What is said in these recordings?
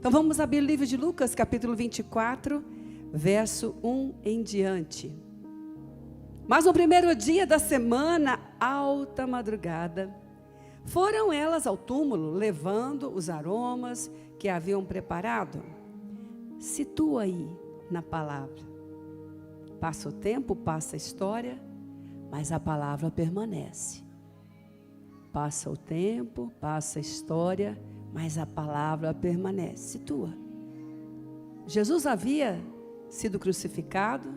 Então vamos abrir o livro de Lucas, capítulo 24, verso 1 em diante. Mas no primeiro dia da semana, alta madrugada, foram elas ao túmulo, levando os aromas que haviam preparado. Situa aí na palavra. Passa o tempo, passa a história, mas a palavra permanece. Passa o tempo, passa a história, mas a palavra permanece. Situa. Jesus havia sido crucificado,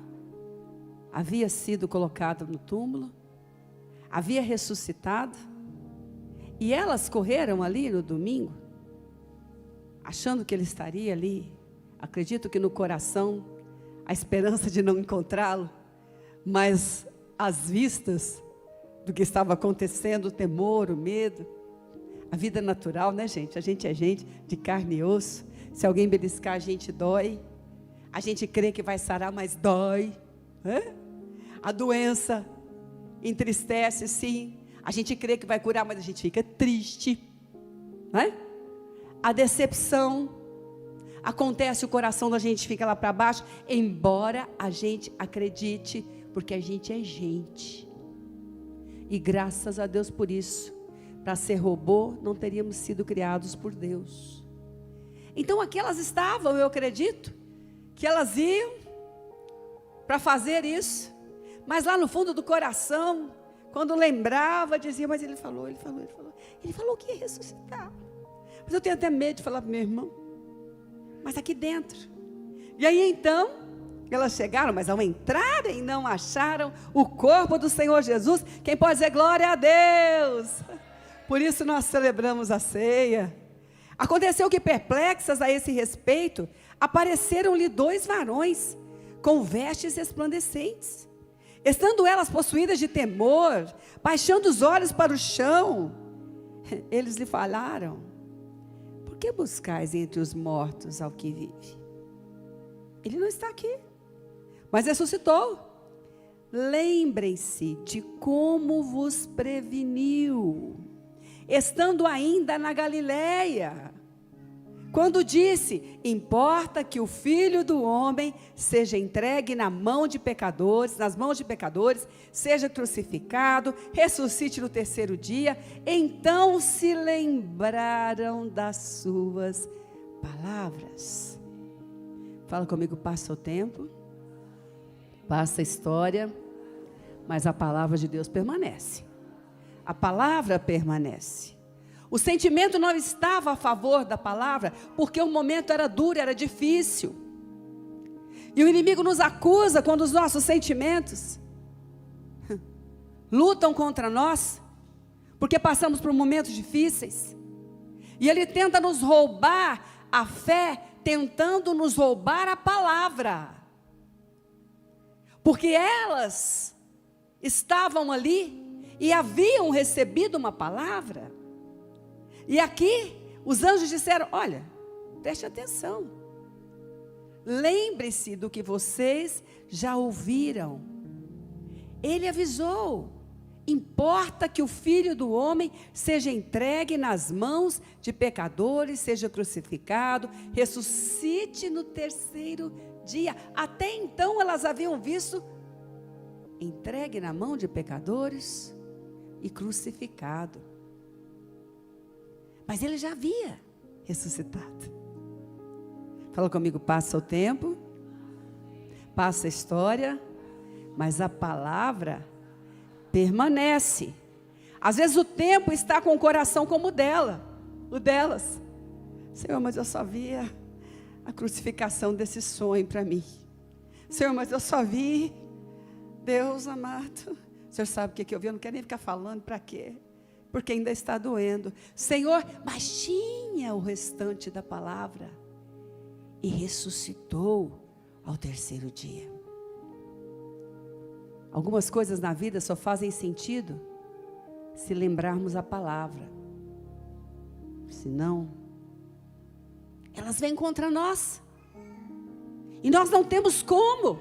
havia sido colocado no túmulo, havia ressuscitado, e elas correram ali no domingo, achando que ele estaria ali. Acredito que no coração, a esperança de não encontrá-lo, mas as vistas do que estava acontecendo, o temor, o medo, a vida natural, né, gente? A gente é gente de carne e osso. Se alguém beliscar, a gente dói. A gente crê que vai sarar, mas dói. A doença entristece, sim. A gente crê que vai curar, mas a gente fica triste. A decepção acontece, o coração da gente fica lá para baixo, embora a gente acredite, porque a gente é gente. E graças a Deus por isso. Para ser robô, não teríamos sido criados por Deus. Então aqui elas estavam, eu acredito, que elas iam para fazer isso, mas lá no fundo do coração, quando lembrava, dizia, mas ele falou que ia ressuscitar. Mas eu tenho até medo de falar para meu irmão, mas aqui dentro. E aí então, elas chegaram, mas ao entrarem não acharam o corpo do Senhor Jesus. Quem pode dizer glória a Deus? Por isso nós celebramos a ceia. Aconteceu que, perplexas a esse respeito, apareceram-lhe 2 varões, com vestes resplandecentes. Estando elas possuídas de temor, baixando os olhos para o chão, eles lhe falaram: por que buscais entre os mortos ao que vive? Ele não está aqui, mas ressuscitou. Lembrem-se de como vos preveniu, estando ainda na Galileia, quando disse: importa que o Filho do Homem seja entregue nas mãos de pecadores, seja crucificado, ressuscite no terceiro dia. Então se lembraram das suas palavras. Fala comigo, passa o tempo, passa a história, mas a palavra de Deus permanece. A palavra permanece. O sentimento não estava a favor da palavra, porque o momento era duro, era difícil. E o inimigo nos acusa quando os nossos sentimentos lutam contra nós, porque passamos por momentos difíceis. E ele tenta nos roubar a fé, tentando nos roubar a palavra. Porque elas estavam ali e haviam recebido uma palavra. E aqui, os anjos disseram: olha, preste atenção. Lembre-se do que vocês já ouviram. Ele avisou: importa que o Filho do Homem seja entregue nas mãos de pecadores, seja crucificado, ressuscite no terceiro dia. Até então elas haviam visto entregue na mão de pecadores e crucificado. Mas ele já havia ressuscitado. Fala comigo, passa o tempo, passa a história, mas a palavra permanece. Às vezes o tempo está com o coração como o delas. Senhor, mas eu só via a crucificação desse sonho para mim. Senhor, mas eu só vi, Deus amado, o Senhor sabe o que eu vi, eu não quero nem ficar falando, para quê? Porque ainda está doendo. Senhor, mas tinha o restante da palavra. E ressuscitou ao terceiro dia. Algumas coisas na vida só fazem sentido se lembrarmos a palavra. Senão, elas vêm contra nós. E nós não temos como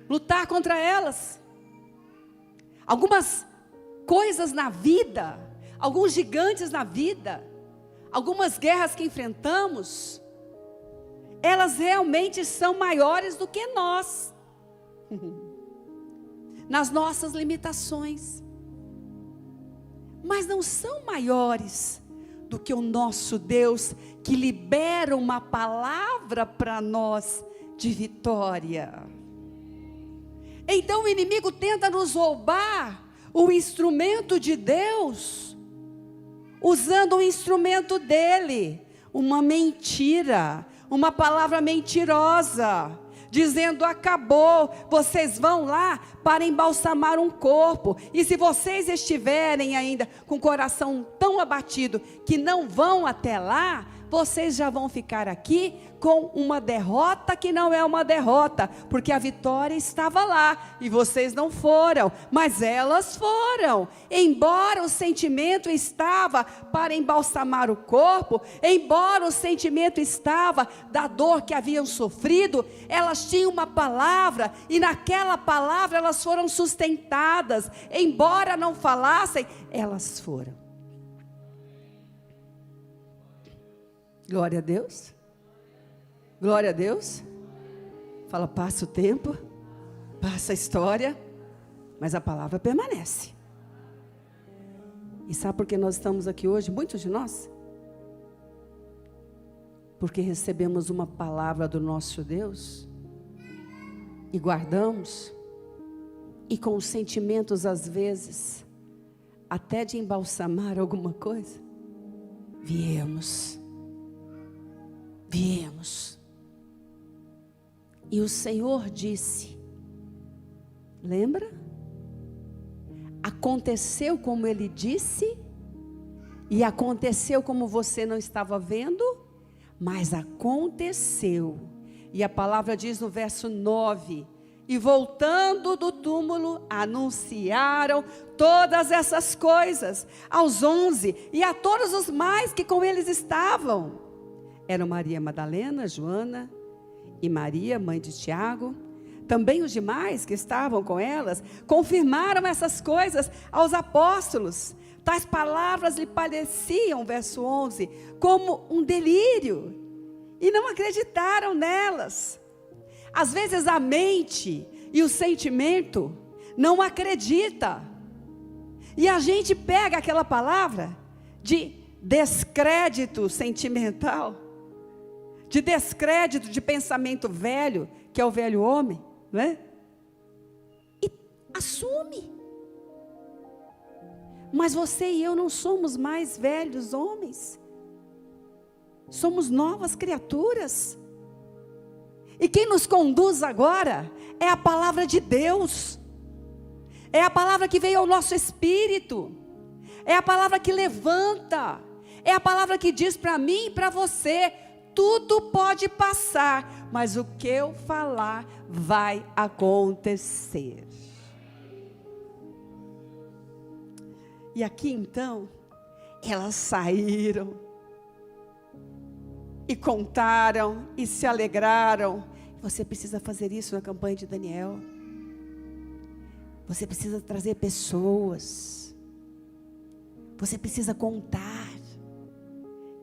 lutar contra elas. Algumas coisas na vida, alguns gigantes na vida, algumas guerras que enfrentamos, elas realmente são maiores do que nós, nas nossas limitações, mas não são maiores do que o nosso Deus, que libera uma palavra para nós de vitória. Então o inimigo tenta nos roubar o instrumento de Deus, usando o instrumento dele, uma mentira, uma palavra mentirosa, dizendo: acabou, vocês vão lá para embalsamar um corpo, e se vocês estiverem ainda com o coração tão abatido que não vão até lá, vocês já vão ficar aqui com uma derrota que não é uma derrota, porque a vitória estava lá, e vocês não foram, mas elas foram. Embora o sentimento estava para embalsamar o corpo, embora o sentimento estava da dor que haviam sofrido, elas tinham uma palavra, e naquela palavra elas foram sustentadas. Embora não falassem, elas foram. Glória a Deus. Glória a Deus. Fala, passa o tempo, passa a história, mas a palavra permanece. E sabe por que nós estamos aqui hoje, muitos de nós? Porque recebemos uma palavra do nosso Deus e guardamos, e com os sentimentos às vezes até de embalsamar alguma coisa, viemos. E o Senhor disse, lembra? Aconteceu como Ele disse, e aconteceu como você não estava vendo, mas aconteceu. E a palavra diz no verso 9, e voltando do túmulo, anunciaram todas essas coisas aos 11, e a todos os mais que com eles estavam. Eram Maria Madalena, Joana e Maria, mãe de Tiago. Também os demais que estavam com elas confirmaram essas coisas aos apóstolos. Tais palavras lhe pareciam, verso 11, como um delírio, e não acreditaram nelas. Às vezes a mente e o sentimento não acredita, e a gente pega aquela palavra de descrédito sentimental, de descrédito de pensamento velho, que é o velho homem, não é? E assume. Mas você e eu não somos mais velhos homens, somos novas criaturas, e quem nos conduz agora é a palavra de Deus, é a palavra que veio ao nosso espírito, é a palavra que levanta, é a palavra que diz para mim e para você: tudo pode passar, mas o que eu falar vai acontecer. E aqui então, elas saíram, e contaram, e se alegraram. Você precisa fazer isso na campanha de Daniel. Você precisa trazer pessoas. Você precisa contar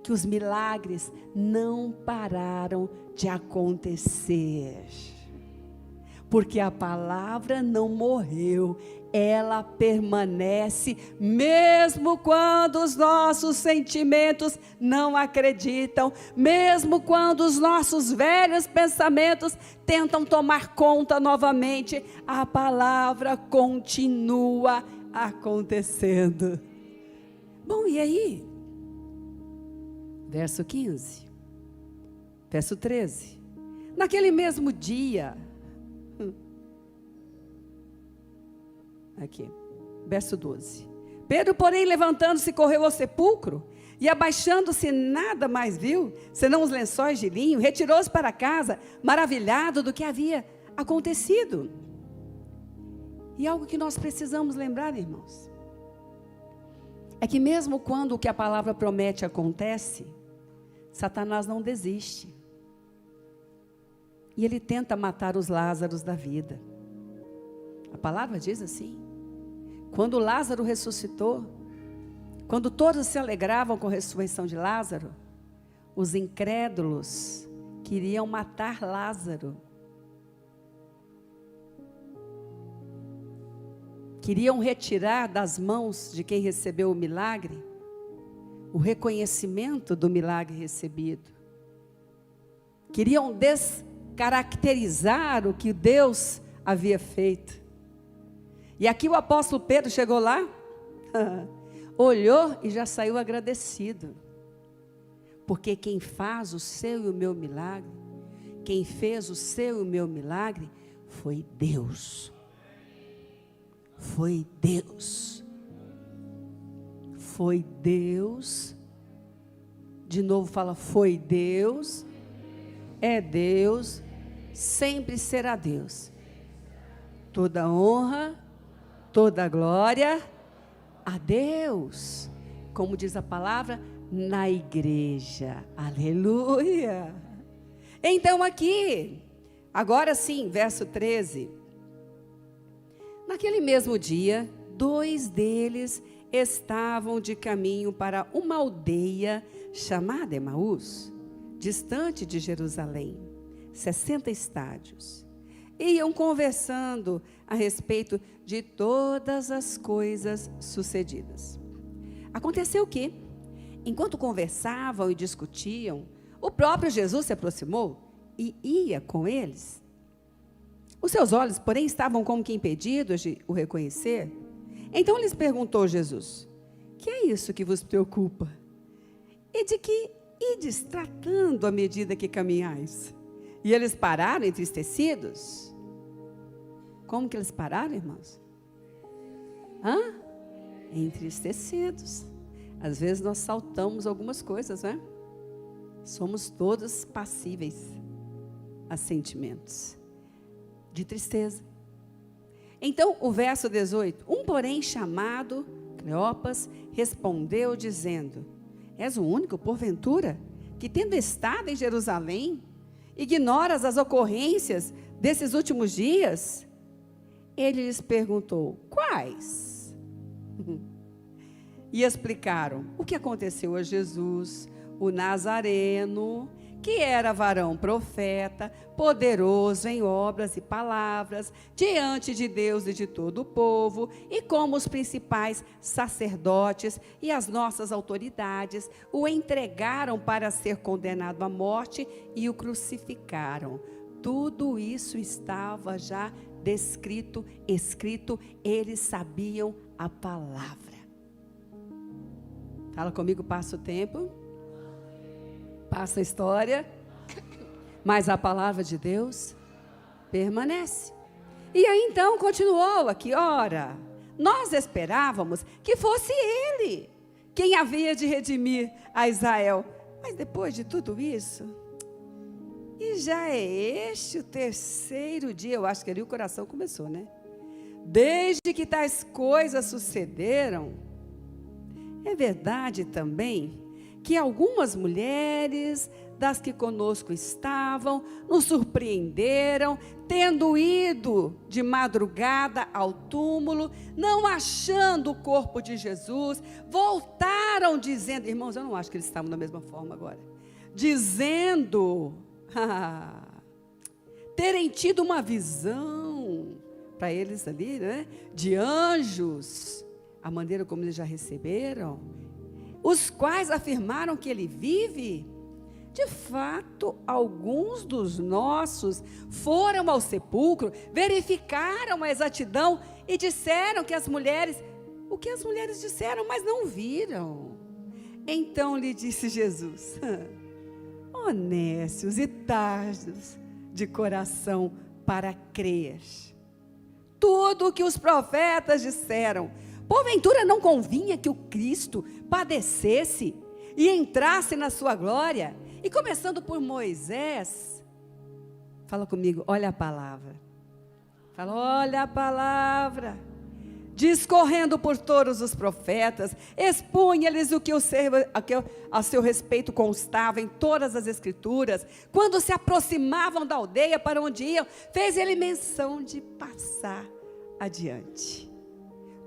que os milagres não pararam de acontecer, porque a palavra não morreu, ela permanece, mesmo quando os nossos sentimentos não acreditam, mesmo quando os nossos velhos pensamentos tentam tomar conta novamente, a palavra continua acontecendo. Bom, e aí? Verso 15, verso 13, naquele mesmo dia, aqui, verso 12, Pedro, porém, levantando-se, correu ao sepulcro, e abaixando-se, nada mais viu, senão os lençóis de linho, retirou-se para casa, maravilhado do que havia acontecido. E algo que nós precisamos lembrar, irmãos, é que mesmo quando o que a palavra promete acontece, Satanás não desiste, e ele tenta matar os Lázaros da vida. A palavra diz assim: quando Lázaro ressuscitou, quando todos se alegravam com a ressurreição de Lázaro, os incrédulos queriam matar Lázaro. Queriam retirar das mãos de quem recebeu o milagre o reconhecimento do milagre recebido. Queriam descaracterizar o que Deus havia feito. E aqui o apóstolo Pedro chegou lá, olhou e já saiu agradecido. Porque quem faz o seu e o meu milagre, quem fez o seu e o meu milagre, foi Deus. Foi Deus. Foi Deus. De novo fala, foi Deus. É Deus. Sempre será Deus. Toda honra, toda glória a Deus. Como diz a palavra, na igreja. Aleluia. Então aqui, agora sim, verso 13. Naquele mesmo dia, 2 deles estavam de caminho para uma aldeia chamada Emaús, distante de Jerusalém, 60 estádios. Iam conversando a respeito de todas as coisas sucedidas. Aconteceu que, enquanto conversavam e discutiam, o próprio Jesus se aproximou e ia com eles. Os seus olhos, porém, estavam como que impedidos de o reconhecer. Então lhes perguntou Jesus: que é isso que vos preocupa? E de que ides tratando à medida que caminhais? E eles pararam entristecidos. Como que eles pararam, irmãos? Entristecidos. Às vezes nós saltamos algumas coisas, né? Somos todos passíveis a sentimentos de tristeza. Então, o verso 18. Um, porém, chamado Cleopas, respondeu dizendo: és o único, porventura, que tendo estado em Jerusalém, ignoras as ocorrências desses últimos dias? Ele lhes perguntou: quais? E explicaram o que aconteceu a Jesus, o Nazareno, que era varão profeta, poderoso em obras e palavras, diante de Deus e de todo o povo, e como os principais sacerdotes e as nossas autoridades o entregaram para ser condenado à morte e o crucificaram. Tudo isso estava já descrito, escrito, eles sabiam a palavra. Fala comigo, passa o tempo. Passa a história, mas a palavra de Deus permanece. E aí então continuou aqui, ora, nós esperávamos que fosse ele quem havia de redimir a Israel. Mas depois de tudo isso, e já é este o 3º dia, eu acho que ali o coração começou, né? Desde que tais coisas sucederam, é verdade também que algumas mulheres das que conosco estavam nos surpreenderam, tendo ido de madrugada ao túmulo, não achando o corpo de Jesus, voltaram dizendo, irmãos, eu não acho que eles estavam da mesma forma agora, dizendo, terem tido uma visão, para eles ali, né, de anjos, a maneira como eles já receberam, os quais afirmaram que ele vive. De fato, alguns dos nossos foram ao sepulcro, verificaram a exatidão e disseram que as mulheres, o que as mulheres disseram, mas não viram. Então lhe disse Jesus: honestos e tardos de coração para crer tudo o que os profetas disseram. Porventura não convinha que o Cristo padecesse e entrasse na sua glória? E começando por Moisés, fala comigo, olha a palavra. Fala, olha a palavra. Discorrendo por todos os profetas, expunha-lhes o que a seu respeito constava em todas as escrituras. Quando se aproximavam da aldeia para onde iam, fez ele menção de passar adiante.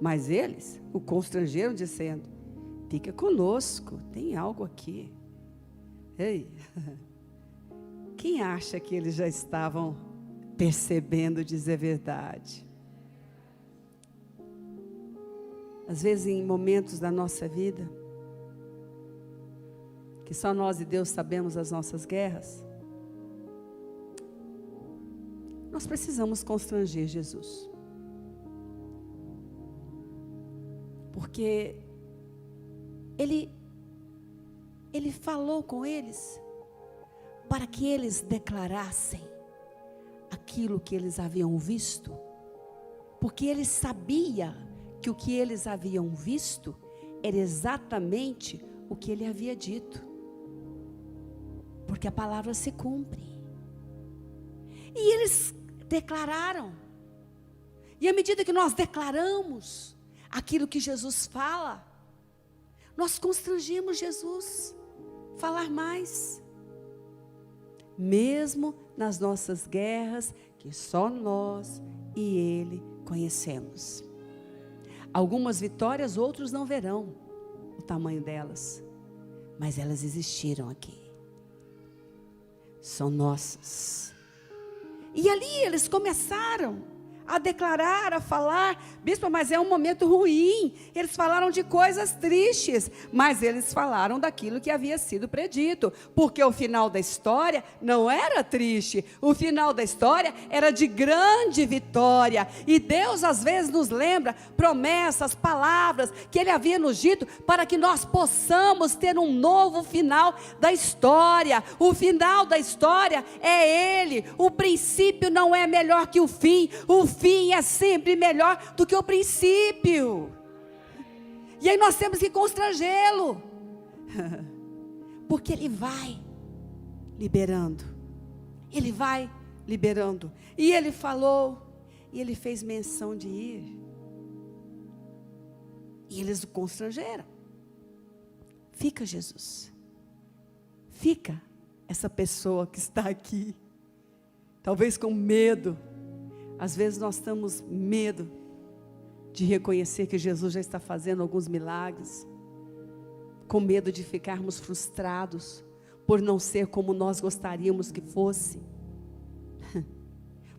Mas eles o constrangeram, dizendo: fica conosco, tem algo aqui. Ei, Quem acha que eles já estavam percebendo dizer a verdade? Às vezes, em momentos da nossa vida, que só nós e Deus sabemos as nossas guerras, nós precisamos constranger Jesus. Porque Ele falou com eles para que eles declarassem aquilo que eles haviam visto, porque ele sabia que o que eles haviam visto era exatamente o que ele havia dito, porque a palavra se cumpre. E eles declararam, e à medida que nós declaramos aquilo que Jesus fala, nós constrangimos Jesus a falar mais, mesmo nas nossas guerras, que só nós e Ele conhecemos. Algumas vitórias outros não verão o tamanho delas, mas elas existiram aqui, são nossas. E ali eles começaram a declarar, a falar: bispo, mas é um momento ruim. Eles falaram de coisas tristes, mas eles falaram daquilo que havia sido predito, porque o final da história não era triste, o final da história era de grande vitória. E Deus às vezes nos lembra promessas, palavras que Ele havia nos dito, para que nós possamos ter um novo final da história. O final da história é Ele, o princípio não é melhor que o fim é sempre melhor do que o princípio. E aí nós temos que constrangê-lo, porque Ele vai liberando, Ele vai liberando. E Ele falou, e Ele fez menção de ir, e eles o constrangeram. Fica, Jesus, fica essa pessoa que está aqui, talvez com medo. Às vezes nós temos medo de reconhecer que Jesus já está fazendo alguns milagres, com medo de ficarmos frustrados por não ser como nós gostaríamos que fosse.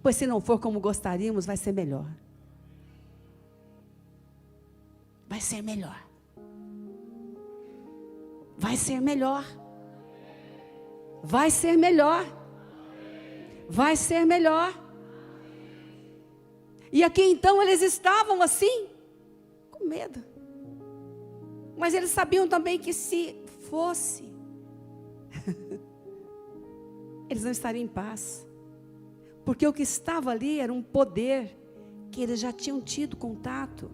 Pois se não for como gostaríamos, vai ser melhor. Vai ser melhor. Vai ser melhor. Vai ser melhor. Vai ser melhor. E aqui então eles estavam assim, com medo. Mas eles sabiam também que se fosse, eles não estariam em paz. Porque o que estava ali era um poder que eles já tinham tido contato.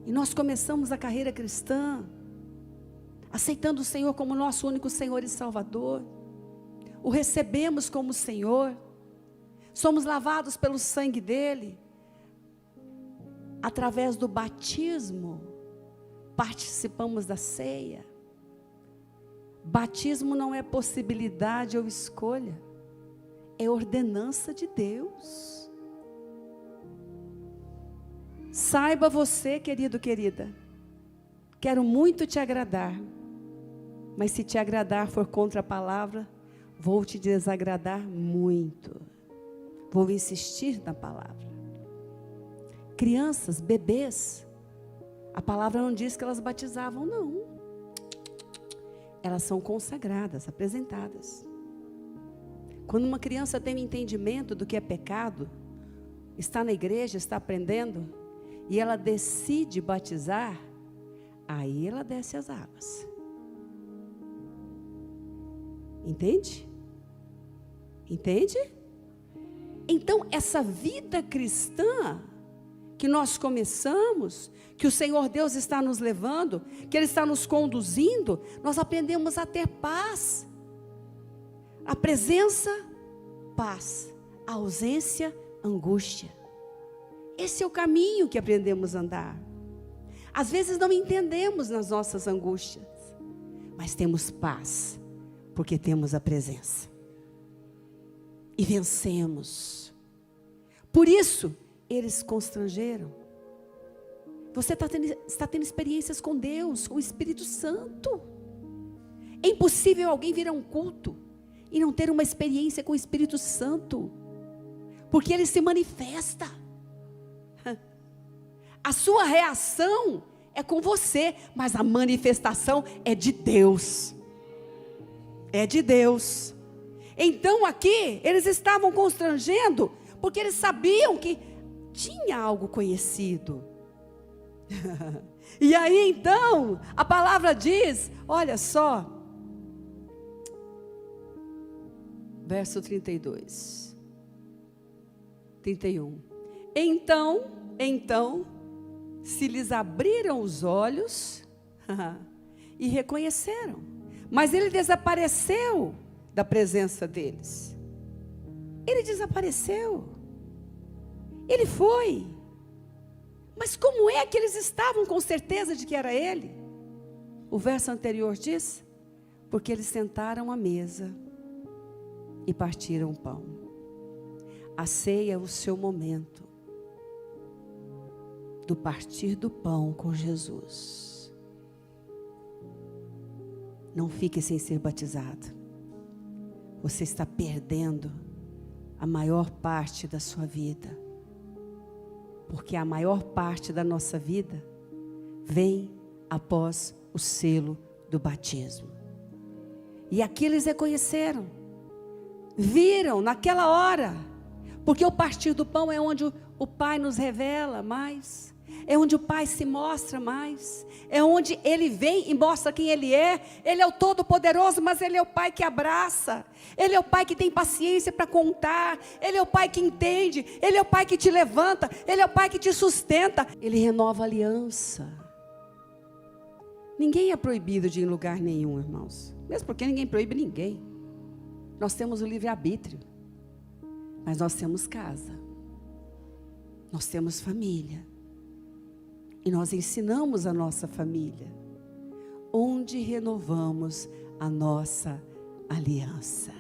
E nós começamos a carreira cristã, aceitando o Senhor como nosso único Senhor e Salvador. O recebemos como Senhor. Somos lavados pelo sangue dele. Através do batismo, participamos da ceia. Batismo não é possibilidade ou escolha, é ordenança de Deus. Saiba você, querido, querida, quero muito te agradar, mas se te agradar for contra a palavra, vou te desagradar muito. Vou insistir na palavra. Crianças, bebês, a palavra não diz que elas batizavam, não. Elas são consagradas, apresentadas. Quando uma criança tem um entendimento do que é pecado, está na igreja, está aprendendo, e ela decide batizar, aí ela desce as águas. Entende? Entende? Então, essa vida cristã que nós começamos, que o Senhor Deus está nos levando, que Ele está nos conduzindo, nós aprendemos a ter paz. A presença, paz. A ausência, angústia. Esse é o caminho que aprendemos a andar. Às vezes não entendemos nas nossas angústias, mas temos paz, porque temos a presença. E vencemos. Por isso, eles constrangeram. Você está tendo experiências com Deus, com o Espírito Santo. É impossível alguém vir a um culto e não ter uma experiência com o Espírito Santo, porque ele se manifesta. A sua reação é com você, mas a manifestação é de Deus. É de Deus. Então aqui, eles estavam constrangendo, porque eles sabiam que tinha algo conhecido. E aí então, a palavra diz, olha só, verso 32, 31. Então, se lhes abriram os olhos e reconheceram, mas ele desapareceu da presença deles. Ele desapareceu. Ele foi. Mas como é que eles estavam com certeza de que era ele? O verso anterior diz, porque eles sentaram à mesa e partiram o pão. A ceia é o seu momento do partir do pão com Jesus. Não fique sem ser batizado. Você está perdendo a maior parte da sua vida. Porque a maior parte da nossa vida vem após o selo do batismo. E aqui eles reconheceram, viram naquela hora, porque o partir do pão é onde o Pai nos revela mais, é onde o Pai se mostra mais, é onde Ele vem e mostra quem Ele é o Todo-Poderoso, mas Ele é o Pai que abraça, Ele é o Pai que tem paciência para contar, Ele é o Pai que entende, Ele é o Pai que te levanta, Ele é o Pai que te sustenta, Ele renova a aliança. Ninguém é proibido de ir em lugar nenhum, irmãos, mesmo porque ninguém proíbe ninguém. Nós temos o livre-arbítrio, mas nós temos casa, nós temos família, e nós ensinamos a nossa família, onde renovamos a nossa aliança.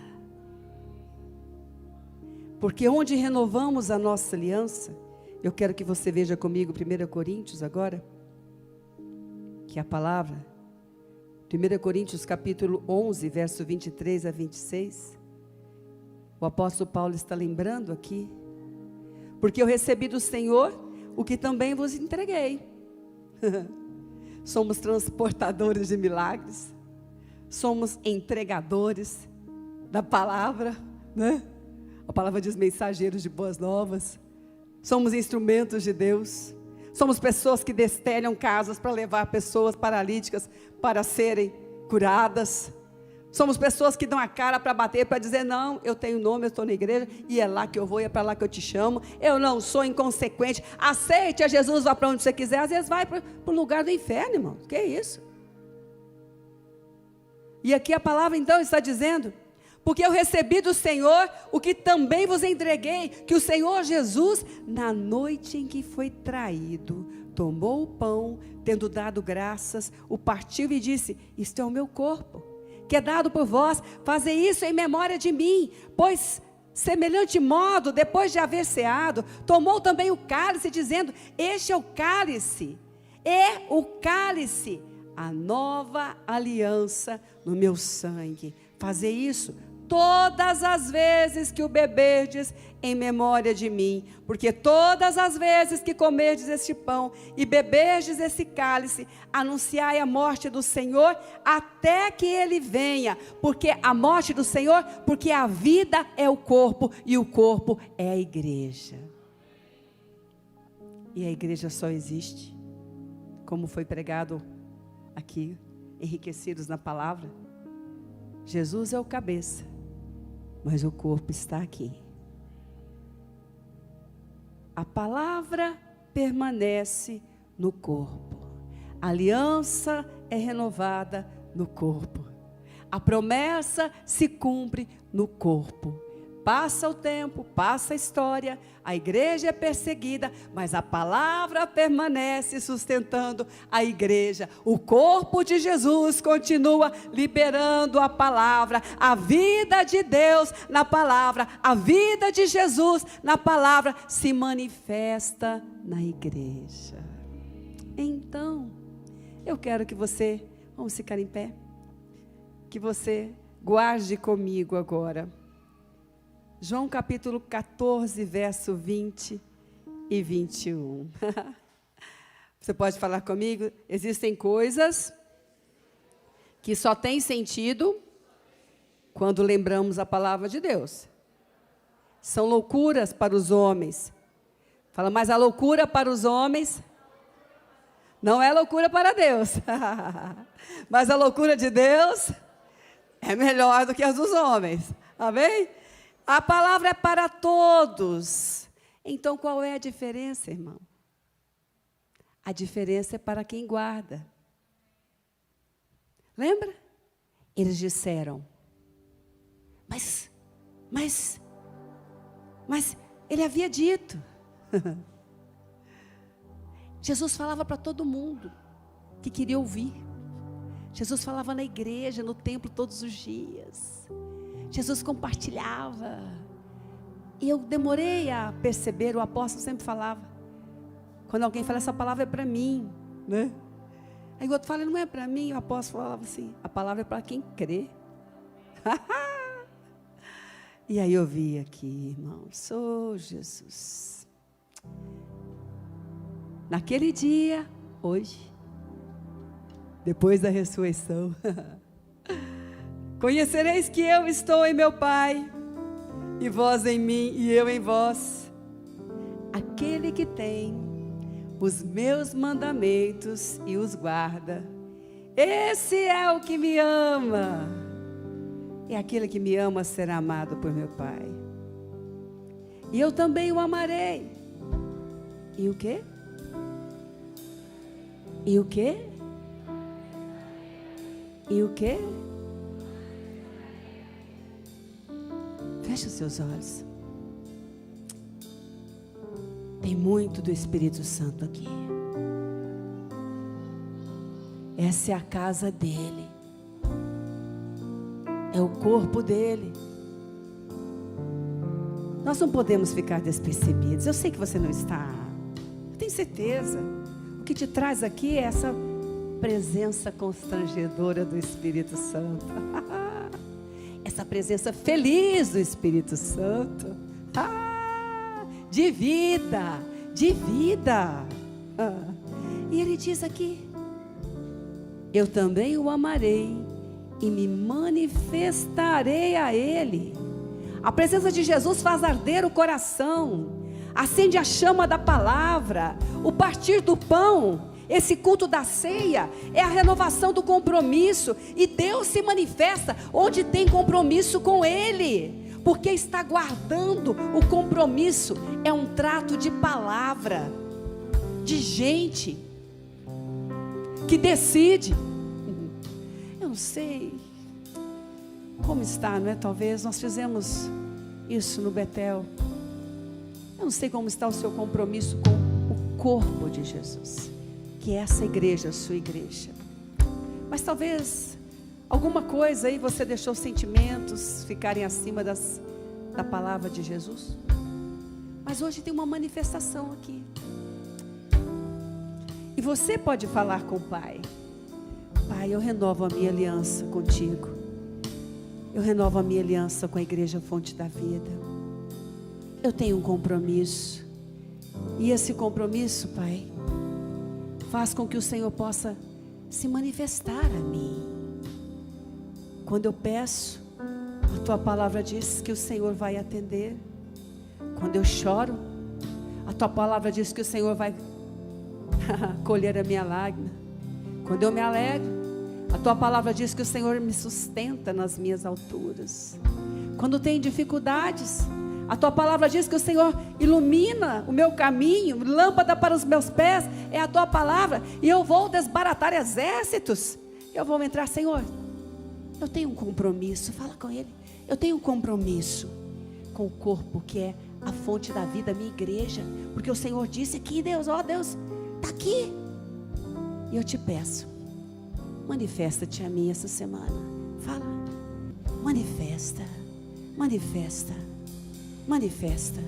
Porque onde renovamos a nossa aliança, eu quero que você veja comigo 1 Coríntios agora, que é a palavra, 1 Coríntios capítulo 11, verso 23 a 26, o apóstolo Paulo está lembrando aqui, porque eu recebi do Senhor o que também vos entreguei. Somos transportadores de milagres, somos entregadores da palavra, né? A palavra diz mensageiros de boas novas, somos instrumentos de Deus, somos pessoas que destelham casas para levar pessoas paralíticas para serem curadas, somos pessoas que dão a cara para bater, para dizer, não, eu tenho nome, eu estou na igreja, e é lá que eu vou, é para lá que eu te chamo, eu não sou inconsequente, aceite a Jesus, vá para onde você quiser, às vezes vai para o lugar do inferno, irmão, que é isso? E aqui a palavra então está dizendo, porque eu recebi do Senhor o que também vos entreguei, que o Senhor Jesus, na noite em que foi traído, tomou o pão, tendo dado graças, o partiu e disse, isto é o meu corpo, que é dado por vós, fazei isso em memória de mim, pois semelhante modo, depois de haver ceado, tomou também o cálice, dizendo, este é o cálice, a nova aliança no meu sangue, fazei isso todas as vezes que o beberdes em memória de mim, porque todas as vezes que comerdes este pão e beberdes esse cálice, anunciai a morte do Senhor até que Ele venha, porque a morte do Senhor, porque a vida é o corpo e o corpo é a igreja. E a igreja só existe, como foi pregado aqui, enriquecidos na palavra, Jesus é o cabeça, mas o corpo está aqui. A palavra permanece no corpo. A aliança é renovada no corpo. A promessa se cumpre no corpo. Passa o tempo, passa a história, a igreja é perseguida, mas a palavra permanece sustentando a igreja. O corpo de Jesus continua liberando a palavra, a vida de Deus na palavra, a vida de Jesus na palavra se manifesta na igreja. Então, eu quero que você, vamos ficar em pé, que você Guarde comigo agora. João capítulo 14, verso 20 e 21. Você pode falar comigo? Existem coisas que só têm sentido quando lembramos a palavra de Deus. São loucuras para os homens. Fala, mas a loucura para os homens não é loucura para Deus. Mas a loucura de Deus é melhor do que as dos homens. Amém? A palavra é para todos. Então, qual é a diferença, irmão? A diferença é para quem guarda. Lembra? Eles disseram, mas ele havia dito. Jesus falava para todo mundo que queria ouvir. Jesus falava na igreja, no templo todos os dias. Jesus compartilhava. E eu demorei a perceber, o apóstolo sempre falava. Quando alguém fala, essa palavra é para mim, né? Aí o outro fala, não é para mim. O apóstolo falava assim, a palavra é para quem crê. E aí eu vi aqui, irmãos, Jesus. Naquele dia, hoje, depois da ressurreição, conhecereis que eu estou em meu Pai, e vós em mim, e eu em vós. Aquele que tem os meus mandamentos e os guarda, esse é o que me ama. E aquele que me ama será amado por meu Pai. E eu também o amarei. E o quê? E o quê? E o quê? Feche os seus olhos. Tem muito do Espírito Santo aqui. Essa é a casa dele. É o corpo dele. Nós não podemos ficar despercebidos. Eu sei que você não está. Eu tenho certeza. O que te traz aqui é essa presença constrangedora do Espírito Santo. Essa presença feliz do Espírito Santo. De vida, de vida. E ele diz aqui, eu também o amarei e me manifestarei a ele. A presença de Jesus faz arder o coração, acende a chama da palavra, o partir do pão. Esse culto da ceia é a renovação do compromisso, e Deus se manifesta onde tem compromisso com Ele, porque está guardando o compromisso. É um trato de palavra, de gente que decide. Eu não sei como está, não é? Talvez nós fizemos isso no Betel. Eu não sei como está o seu compromisso com o corpo de Jesus, que é essa igreja, a sua igreja. Mas talvez alguma coisa aí você deixou sentimentos ficarem acima da palavra de Jesus. Mas hoje tem uma manifestação aqui. E você pode falar com o Pai. Pai, eu renovo a minha aliança contigo. Eu renovo a minha aliança com a igreja Fonte da Vida. Eu tenho um compromisso. E esse compromisso, Pai, faz com que o Senhor possa se manifestar a mim. Quando eu peço, a tua palavra diz que o Senhor vai atender. Quando eu choro, a tua palavra diz que o Senhor vai colher a minha lágrima. Quando eu me alegro, a tua palavra diz que o Senhor me sustenta nas minhas alturas. Quando tenho dificuldades, a tua palavra diz que o Senhor ilumina o meu caminho, lâmpada para os meus pés é a tua palavra, e eu vou desbaratar exércitos. Eu vou entrar, Senhor, eu tenho um compromisso, fala com Ele. Eu tenho um compromisso com o corpo que é a fonte da vida, a minha igreja, porque o Senhor disse aqui, Deus, ó Deus, está aqui. E eu te peço, manifesta-te a mim essa semana. Fala, manifesta, manifesta, manifesta.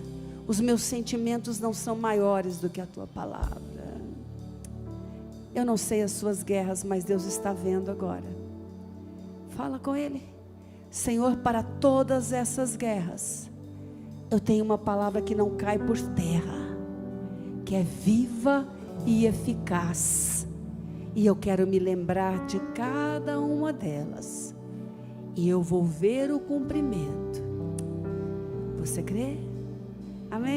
Os meus sentimentos não são maiores do que a tua palavra. Eu não sei as suas guerras, mas Deus está vendo agora. Fala com Ele. Senhor, para todas essas guerras, eu tenho uma palavra que não cai por terra, que é viva e eficaz. E eu quero me lembrar de cada uma delas. E eu vou ver o cumprimento. Você crê? Amém?